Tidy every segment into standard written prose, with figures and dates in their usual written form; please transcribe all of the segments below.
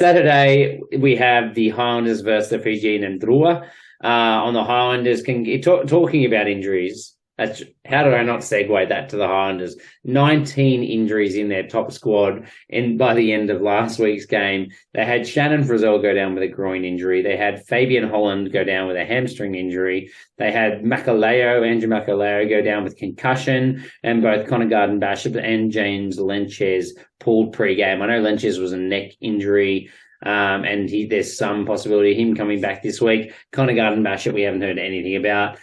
Saturday, we have the Highlanders versus the Fijian Drua. On the Highlanders, talking about injuries, how did I not segue that to the Highlanders? 19 injuries in their top squad, and by the end of last week's game, they had Shannon Frizzell go down with a groin injury. They had Fabian Holland go down with a hamstring injury. They had Andrew Makaleo go down with concussion, and both Connor Garden-Bachop and James Lenches pulled pre-game. I know Lenches was a neck injury, and there's some possibility of him coming back this week. Connor Garden-Bachop, we haven't heard anything about.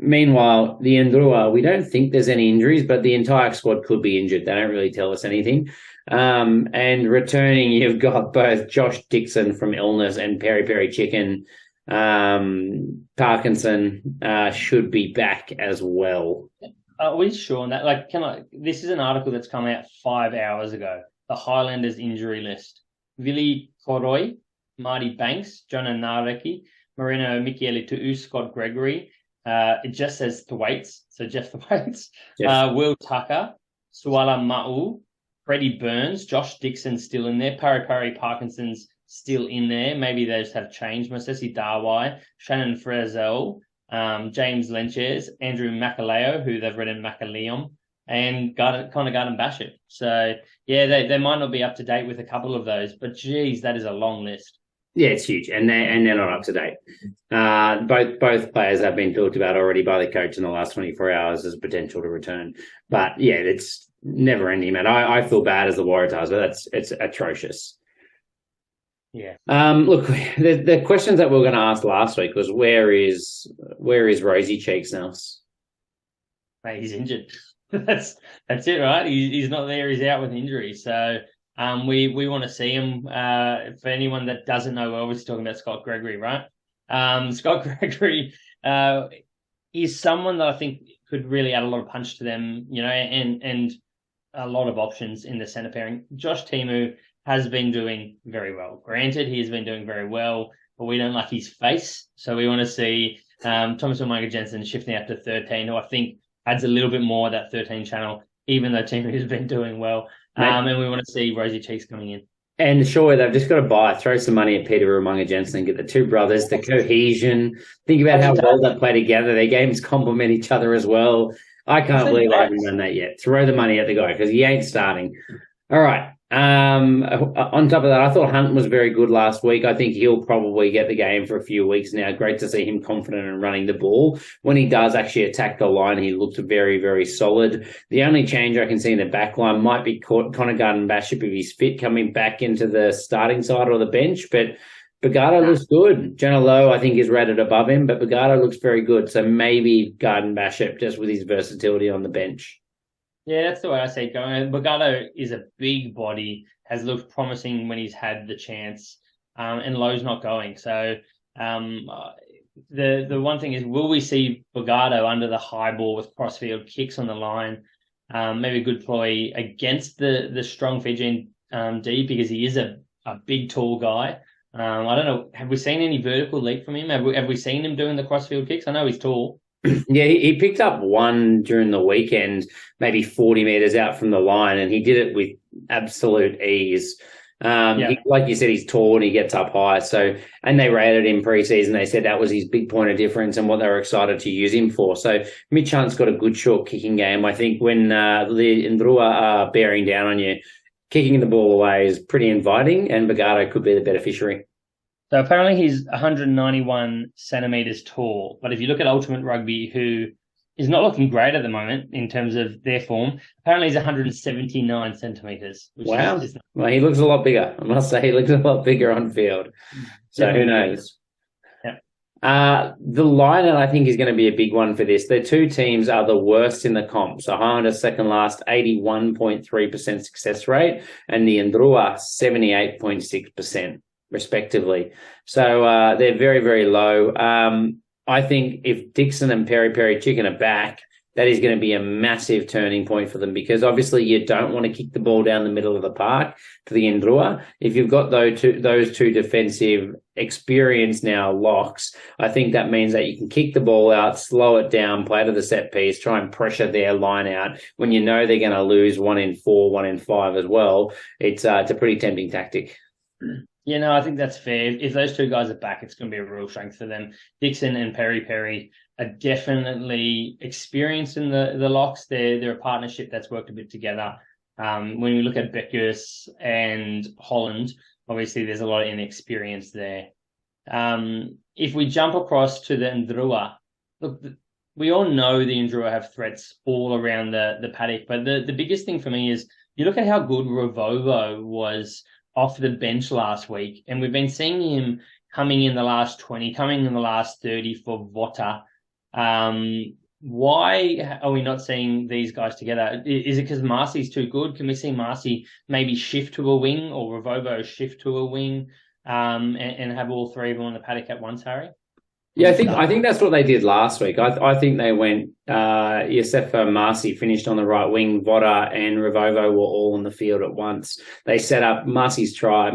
Meanwhile, the Ndrua, we don't think there's any injuries, but the entire squad could be injured. They don't really tell us anything. And returning, you've got both Josh Dixon from illness and Peri Chicken. Parkinson should be back as well. Are we sure on that? This is an article that's come out 5 hours ago. The Highlanders injury list. Vili Koroi, Marty Banks, Jonah Nareki, Marino Michele Tu'u, Scott Gregory. It just says Thwaites, so Jeff Thwaites. Yes. Will Tucker, Suala Ma'u, Freddie Burns, Josh Dixon still in there, Pari Parkinson's still in there. Maybe they just have changed. Masesi Dawai, Shannon Frizzell, James Lenches, Andrew Makaleo, who they've written Makaleom, and Connor Garden-Bachop. So, yeah, they might not be up to date with a couple of those, but geez, that is a long list. Yeah, it's huge, and they're not up to date. Both players have been talked about already by the coach in the last 24 hours as potential to return. But yeah, it's never ending, man. I feel bad as the Waratahs, but it's atrocious. Yeah. Look, the questions that we were going to ask last week was where is Rosy Cheeks now? Mate, he's injured. That's it, right? He's not there. He's out with injury. So. We want to see him. For anyone that doesn't know, we're obviously talking about Scott Gregory, right? Scott Gregory is someone that I think could really add a lot of punch to them, and a lot of options in the centre pairing. Josh Timu has been doing very well. Granted, he has been doing very well, but we don't like his face. So we want to see Thomas Umaga-Jensen shifting out to 13, who I think adds a little bit more of that 13 channel, even though Timu has been doing well. And we want to see Rosy Cheeks coming in. And sure, they've just got to throw some money at Peter Umaga-Jensen and get the two brothers, the cohesion. Think about how well they play together. Their games complement each other as well. I can't believe they haven't done that yet. Throw the money at the guy because he ain't starting. All right. On top of that, I thought Hunt was very good last week. I think he'll probably get the game for a few weeks now. Great to see him confident in running the ball. When he does actually attack the line, he looked very, very solid. The only change I can see in the back line might be Connor Garden-Bachop if he's fit coming back into the starting side or the bench. But Bogado looks good. Jonah Lowe, I think, is rated above him, but Bogado looks very good. So maybe Garden-Bachop just with his versatility on the bench. Yeah, that's the way I see it going. Bogado is a big body, has looked promising when he's had the chance, and Lowe's not going. So the one thing is, will we see Bogado under the high ball with crossfield kicks on the line? Maybe a good ploy against the strong Fijian D, because he is a big, tall guy. I don't know. Have we seen any vertical leap from him? Have we seen him doing the crossfield kicks? I know he's tall. Yeah, he picked up one during the weekend, maybe 40 metres out from the line, and he did it with absolute ease. Like you said, he's tall and he gets up high. So, and they rated him pre-season. They said that was his big point of difference and what they were excited to use him for. So Mitch Hunt's got a good short kicking game. I think when the Ndrua are bearing down on you, kicking the ball away is pretty inviting, and Bogado could be the beneficiary. So apparently he's 191 centimetres tall. But if you look at Ultimate Rugby, who is not looking great at the moment in terms of their form, apparently he's 179 centimetres. Wow. Well, he looks a lot bigger. I must say he looks a lot bigger on field. So who knows? Yeah. The lineout, I think, is going to be a big one for this. The two teams are the worst in the comp. So Highlanders second last, 81.3% success rate, and the Ndrua, 78.6%. respectively. So they're very, very low. I think if Dixon and Peri Chicken are back, that is going to be a massive turning point for them, because obviously you don't want to kick the ball down the middle of the park for the Ndrua. If you've got those two defensive experience now locks, I think that means that you can kick the ball out, slow it down, play to the set piece, try and pressure their line out when you know they're going to lose 1 in 4, 1 in 5 as well. It's a pretty tempting tactic. Yeah, no, I think that's fair. If those two guys are back, it's going to be a real strength for them. Dixon and Perry are definitely experienced in the locks. They're a partnership that's worked a bit together. When you look at Beckus and Holland, obviously there's a lot of inexperience there. If we jump across to the Ndrua, look, we all know the Ndrua have threats all around the paddock, but the biggest thing for me is you look at how good Ravovo was off the bench last week, and we've been seeing him coming in the last 20, coming in the last 30 for Vota. Why are we not seeing these guys together? Is it because Marcy's too good? Can we see Marcy maybe shift to a wing or Ravovo shift to a wing and have all three of them on the paddock at once, Harry? Yeah, I think that's what they did last week. I think they went Yosefa Marcy finished on the right wing, Vota and Ravovo were all on the field at once. They set up Murphy's try,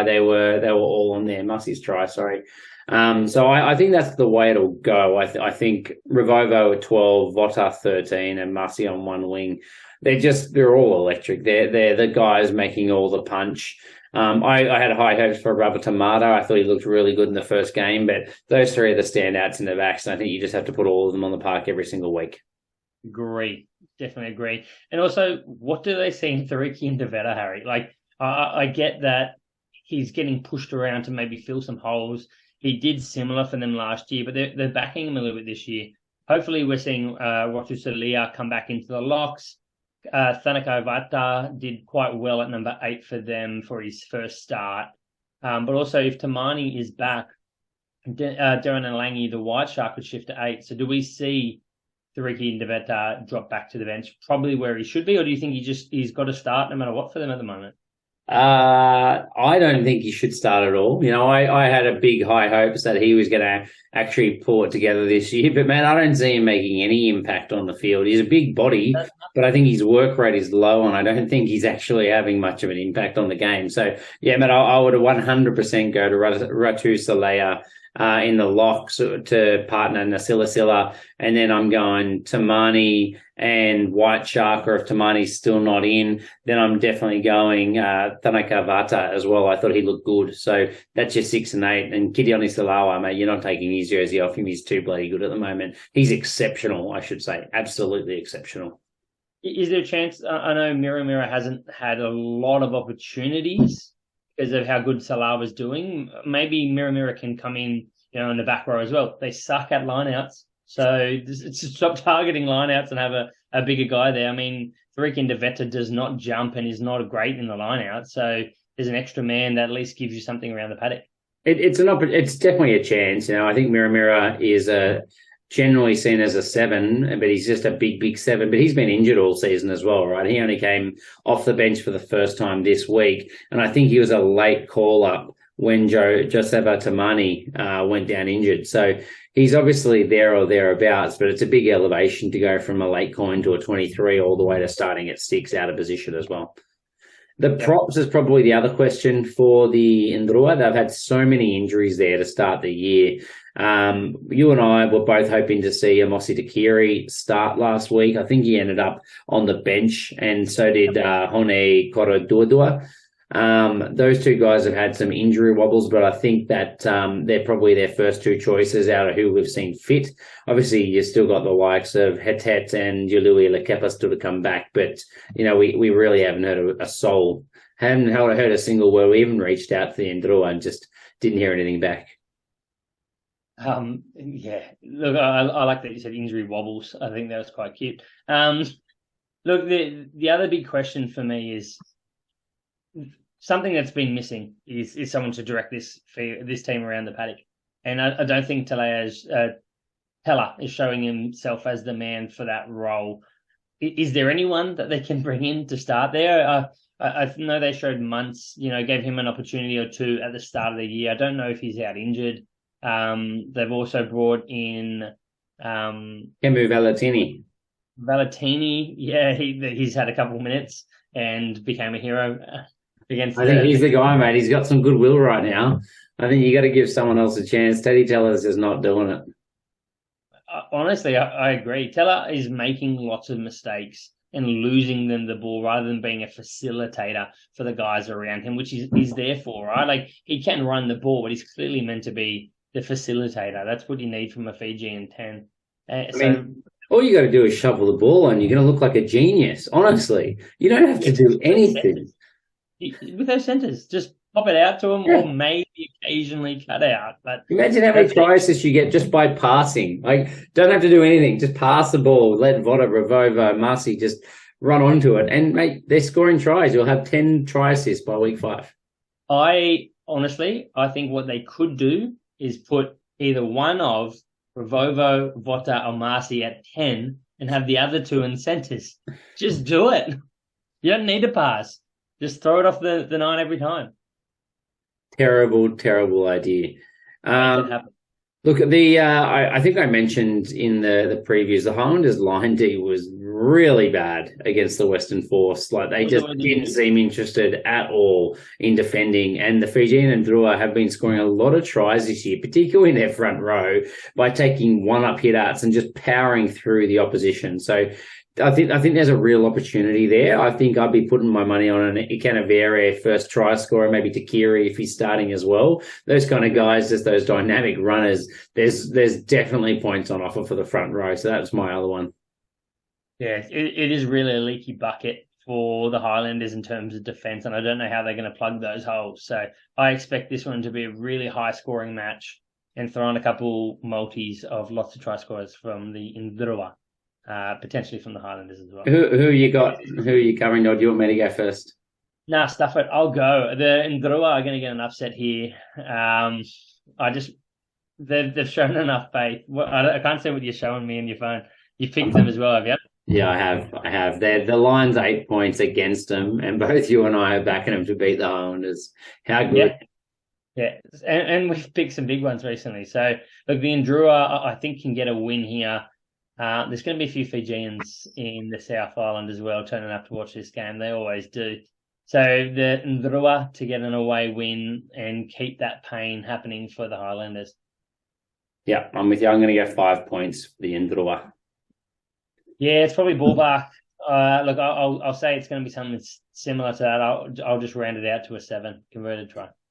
they were all on there. Murphy's try, sorry. So I think that's the way it'll go. I think Ravovo at 12, Vota 13, and Murphy on one wing. They're all electric. They're the guys making all the punch. I had high hopes for Rubber Tomato. I thought he looked really good in the first game, but those three are the standouts in the backs. And I think you just have to put all of them on the park every single week. Agree. Definitely agree. And also, what do they see in Tariki and Devetta, Harry? Like, I get that he's getting pushed around to maybe fill some holes. He did similar for them last year, but they're backing him a little bit this year. Hopefully, we're seeing Rochester Leah come back into the locks. Thanaka Vata did quite well at number 8 for them for his first start. But also, if Tamani is back, Darren Alangi, the White Shark, could shift to 8. So do we see Tariki and Devetta drop back to the bench, probably where he should be, or do you think he's got to start no matter what for them at the moment? I don't think he should start at all. I had a big high hopes that he was going to actually pull it together this year, but man, I don't see him making any impact on the field. He's a big body, but I think his work rate is low, and I don't think he's actually having much of an impact on the game. So yeah, man, I would 100% go to Ratu Salea in the locks to partner Nasila, and then I'm going Tamani and White Shark, or if Tamani's still not in, then I'm definitely going Tanaka Vata as well. I thought he looked good. So that's your 6 and 8. And Kidioni Salawa, mate, you're not taking his jersey off him. He's too bloody good at the moment. He's exceptional, I should say. Absolutely exceptional. Is there a chance? I know Mira hasn't had a lot of opportunities because of how good Salawa's doing. Maybe Mira can come in, in the back row as well. They suck at lineouts. So just stop targeting lineouts and have a bigger guy there. I mean, Tariq Devetta does not jump and is not great in the lineout. So there's an extra man that at least gives you something around the paddock. It's definitely a chance. I think Mira is generally seen as a 7, but he's just a big 7. But he's been injured all season as well, right? He only came off the bench for the first time this week. And I think he was a late call-up when Joseba Tamani went down injured. So he's obviously there or thereabouts, but it's a big elevation to go from a late coin to a 23 all the way to starting at 6 out of position as well. The props is probably the other question for the Ndrua. They've had so many injuries there to start the year. You and I were both hoping to see Amosi Takiri start last week. I think he ended up on the bench, and so did Hone Koroduadua. Those two guys have had some injury wobbles, but I think that they're probably their first two choices out of who we've seen fit. Obviously, you've still got the likes of Hetet and Yului Lekepa still to come back, but we really haven't heard a soul. Haven't heard a single word. We even reached out to the Ndrua and just didn't hear anything back. Yeah. Look, I like that you said injury wobbles. I think that was quite cute. Look, the other big question for me is something that's been missing is someone to direct this team around the paddock. And I don't think Teller is showing himself as the man for that role. Is there anyone that they can bring in to start there? I know they showed Muntz, gave him an opportunity or two at the start of the year. I don't know if he's out injured. They've also brought in Kemu Valentini. Yeah, he's had a couple of minutes and became a hero. I think he's the guy, mate. He's got some goodwill right now. I think you got to give someone else a chance. Teddy Teller's is not doing it. Honestly, I agree. Teller is making lots of mistakes. and losing them the ball rather than being a facilitator for the guys around him, which he's there for, right? Like, he can run the ball, but he's clearly meant to be the facilitator. That's what you need from a Fijian 10. All you got to do is shovel the ball and you're going to look like a genius. Honestly, you don't have to do anything. With those centres, just pop it out to them, or maybe occasionally cut out. But imagine how many try assists you get just by passing. Like, don't have to do anything. Just pass the ball. Let Voda, Ravovo, Marcy just run onto it. And, mate, they're scoring tries. You'll have 10 try assists by week 5. I think what they could do is put either one of Ravovo, Vota, or Marcy at 10 and have the other 2 in centres. Just do it. You don't need to pass. Just throw it off the 9 every time. Terrible idea. Look, I think I mentioned in the previews, the Highlanders line D was really bad against the Western Force. Like, they just didn't seem interested at all in defending. And the Fijian Drua have been scoring a lot of tries this year, particularly in their front row, by taking one-up hit-outs and just powering through the opposition. So I think there's a real opportunity there. I think I'd be putting my money on an Ikanavere first try scorer, maybe Takiri if he's starting as well. Those kind of guys, just those dynamic runners, there's definitely points on offer for the front row. So that's my other one. Yeah, it is really a leaky bucket for the Highlanders in terms of defence, and I don't know how they're going to plug those holes. So I expect this one to be a really high-scoring match and throw in a couple multis of lots of try scorers from the Indrua. Potentially from the Highlanders as well. Who you got? Who are you covering, or do you want me to go first? Nah, stuff it. I'll go. The Ndrua are going to get an upset here. They've shown enough faith. I can't see what you're showing me on your phone. You picked them as well, have you? Yeah, I have. The line's 8 points against them, and both you and I are backing them to beat the Highlanders. How good? Yeah. And we've picked some big ones recently. So, look, the Ndrua, I think, can get a win here. There's going to be a few Fijians in the South Island as well turning up to watch this game. They always do. So the Ndrua to get an away win and keep that pain happening for the Highlanders. Yeah, I'm with you. I'm going to go 5 points for the Ndrua. Yeah, it's probably ballpark. Look, I'll say it's going to be something similar to that. I'll just round it out to a 7 converted try.